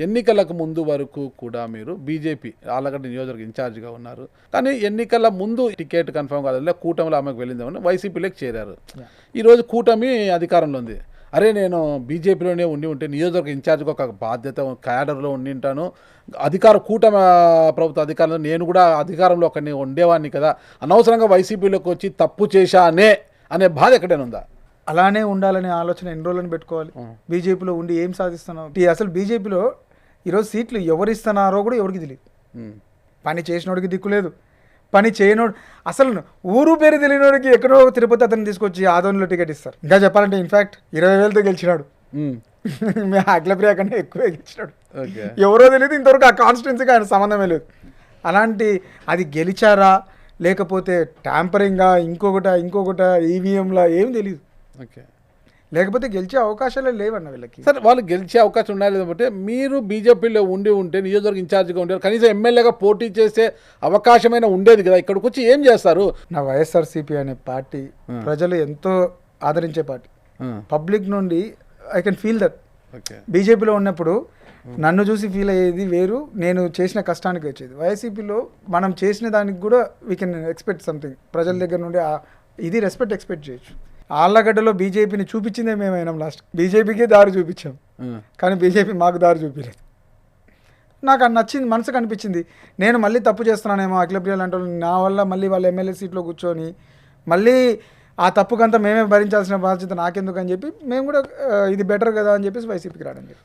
ఎన్నికలకు ముందు వరకు కూడా మీరు బీజేపీ ఆళ్ళగడ్డ నియోజకవర్గ ఇన్ఛార్జిగా ఉన్నారు. కానీ ఎన్నికల ముందు టికెట్ కన్ఫర్మ్ కాదు, కూటమిలో ఆమెకు వెళ్ళిందేమని వైసీపీలోకి చేరారు. ఈరోజు కూటమి అధికారంలో ఉంది. అరే నేను బీజేపీలోనే ఉంటే నియోజకవర్గ ఇన్ఛార్జ్గా ఒక బాధ్యత క్యాడర్లో ఉంటాను, అధికార కూటమి ప్రభుత్వ అధికారంలో నేను కూడా అధికారంలో ఒకరిని ఉండేవాడిని కదా, అనవసరంగా వైసీపీలోకి వచ్చి తప్పు చేశానే అనే బాధ ఎక్కడైనా ఉందా? అలానే ఉండాలనే ఆలోచన ఎన్ని రోజులని పెట్టుకోవాలి? బీజేపీలో ఉండి ఏం సాధిస్తున్నావు? అసలు బీజేపీలో ఈరోజు సీట్లు ఎవరు ఇస్తున్నారో కూడా ఎవరికి తెలియదు. పని చేసినోడికి దిక్కు లేదు, పని చేయనోడు అసలు ఊరు పేరు తెలియనోడికి ఎక్కడో తిరుపతి అతను తీసుకొచ్చి ఆదోనిలో టికెట్ ఇస్తారు. ఇంకా చెప్పాలంటే ఇన్ఫాక్ట్ 20,000తో గెలిచినాడు, అఖిలప్రియ కన్నా ఎక్కువే గెలిచినాడు. ఎవరో తెలియదు, ఇంతవరకు ఆ కాన్స్టిట్యున్సీకి ఆయన సంబంధమే లేదు. అలాంటి అది గెలిచారా లేకపోతే ట్యాంపరింగా ఇంకొకట ఈవీఎంలా ఏం తెలియదు. ఓకే, లేకపోతే గెలిచే అవకాశాలే లేవన్న వీళ్ళకి. సరే వాళ్ళు గెలిచే అవకాశం ఉండాలి లేదంటే మీరు బీజేపీలో ఉంటే నియోజకవర్గ ఇన్ఛార్జిగా ఉండేవారు, కనీసం ఎమ్మెల్యేగా పోటీ చేసే అవకాశమైనా ఉండేది కదా. ఇక్కడికి వచ్చి ఏం చేస్తారు? నా వైఎస్ఆర్సీపీ అనే పార్టీ ప్రజలు ఎంతో ఆదరించే పార్టీ. పబ్లిక్ నుండి ఐ కెన్ ఫీల్ దట్. బీజేపీలో ఉన్నప్పుడు నన్ను చూసి ఫీల్ అయ్యేది వేరు, నేను చేసిన కష్టానికి వచ్చేది. వైసీపీలో మనం చేసిన దానికి కూడా వీ కెన్ ఎక్స్పెక్ట్ సంథింగ్. ప్రజల దగ్గర నుండి ఇది రెస్పెక్ట్ ఎక్స్పెక్ట్ చేయొచ్చు. ఆళ్ళగడ్డలో బీజేపీని చూపించిందే మేమైనా లాస్ట్, బీజేపీకే దారి చూపించాం కానీ బీజేపీ మాకు దారి చూపించలేదు. నాకు అది నచ్చింది, మనసుకు అనిపించింది నేను మళ్ళీ తప్పు చేస్తున్నానేమో అఖిలప్రియ లాంటి వాళ్ళు నా వల్ల మళ్ళీ వాళ్ళ ఎమ్మెల్యే సీట్లో కూర్చొని మళ్ళీ ఆ తప్పుకంతా మేమే భరించాల్సిన బాధ్యత నాకెందుకు అని చెప్పి మేము కూడా ఇది బెటర్ కదా అని చెప్పేసి వైసీపీకి రావడం జరిగింది.